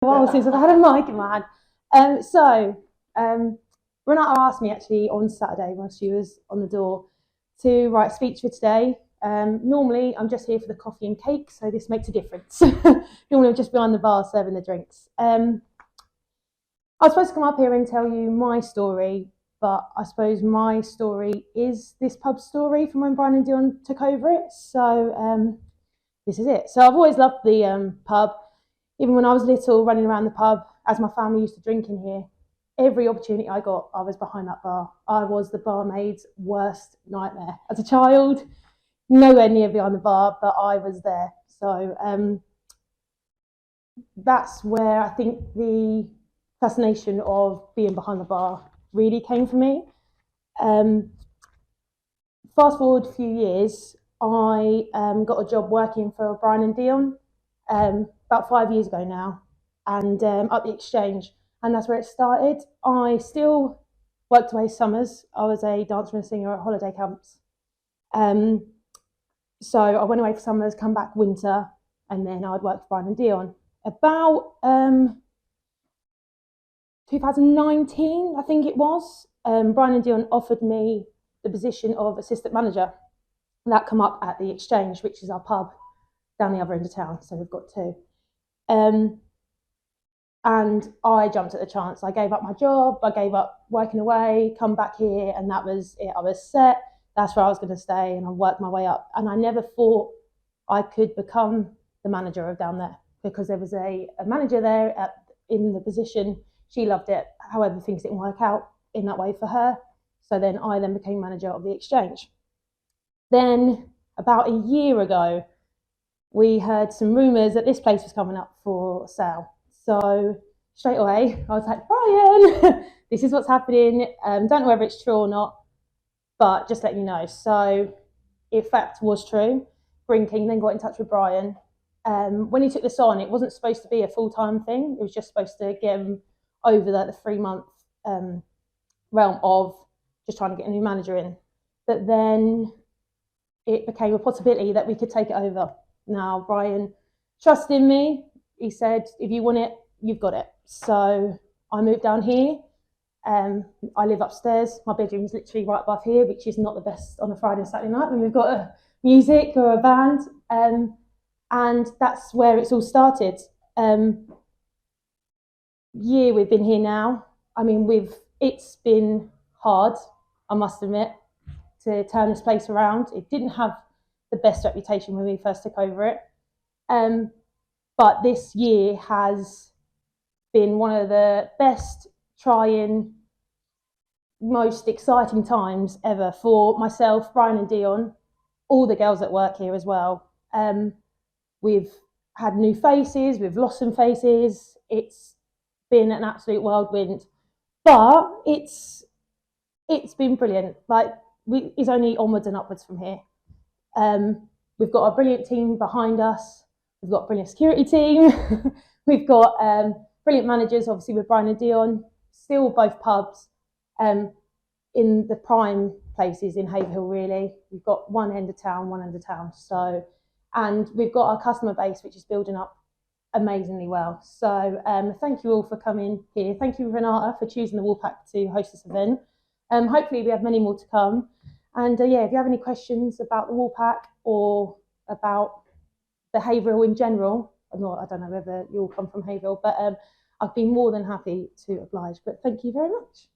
while since I've had a mic in my hand. Renata asked me actually on Saturday while she was on the door to write a speech for today. Normally I'm just here for the coffee and cake, so this makes a difference. Normally I'm just behind the bar serving the drinks. I was supposed to come up here and tell you my story, but I suppose my story is this pub story from when Brian and Dion took over it. So this is it. So I've always loved the pub. Even when I was little, running around the pub, as my family used to drink in here, every opportunity I got, I was behind that bar. I was the barmaid's worst nightmare. As a child, nowhere near behind the bar, but I was there. So that's where I think the fascination of being behind the bar really came for me. Fast forward a few years, I got a job working for Brian and Dion about 5 years ago now, and up the Exchange, and that's where it started. I still worked away summers. I was a dancer and singer at holiday camps. So I went away for summers, come back winter, and then I'd work for Brian and Dion. About 2019, I think it was, Brian and Dion offered me the position of assistant manager. And that come up at the Exchange, which is our pub down the other end of town. So we've got two. And I jumped at the chance. I gave up my job. I gave up working away, come back here, and that was it. I was set. That's where I was going to stay, and I worked my way up. And I never thought I could become the manager of down there, because there was a manager there in the position. She loved it. However, things didn't work out in that way for her. So then I became manager of the Exchange. Then about a year ago, we heard some rumours that this place was coming up for sale. So straight away, I was like, Brian, this is what's happening. Don't know whether it's true or not, but just let you know. So in fact was true. Green King then got in touch with Brian. When he took this on, it wasn't supposed to be a full-time thing. It was just supposed to get him over the 3-month realm of just trying to get a new manager in. But then it became a possibility that we could take it over. Now, Brian trusted in me. He said, if you want it, you've got it. So I moved down here. I live upstairs. My bedroom is literally right above here, which is not the best on a Friday and Saturday night when we've got a music or a band. And that's where it's all started. Year we've been here now. I mean, it's been hard, I must admit, to turn this place around. It didn't have the best reputation when we first took over it. But this year has been one of the best, trying, most exciting times ever for myself, Brian and Dion, all the girls that work here as well. We've had new faces, we've lost some faces. It's been an absolute whirlwind, but it's been brilliant. Like, it's only onwards and upwards from here. We've got a brilliant team behind us. We've got a brilliant security team. We've got brilliant managers, obviously, with Brian and Dion. Still both pubs in the prime places in Haverhill, really. We've got one end of town. So, and we've got our customer base, which is building up amazingly well. So thank you all for coming here. Thank you, Renata, for choosing the Woolpack to host this event. Hopefully we have many more to come. And yeah, if you have any questions about the Woolpack or about the Haverhill in general, I don't know whether you all come from Haverhill, but I'd be more than happy to oblige. But thank you very much.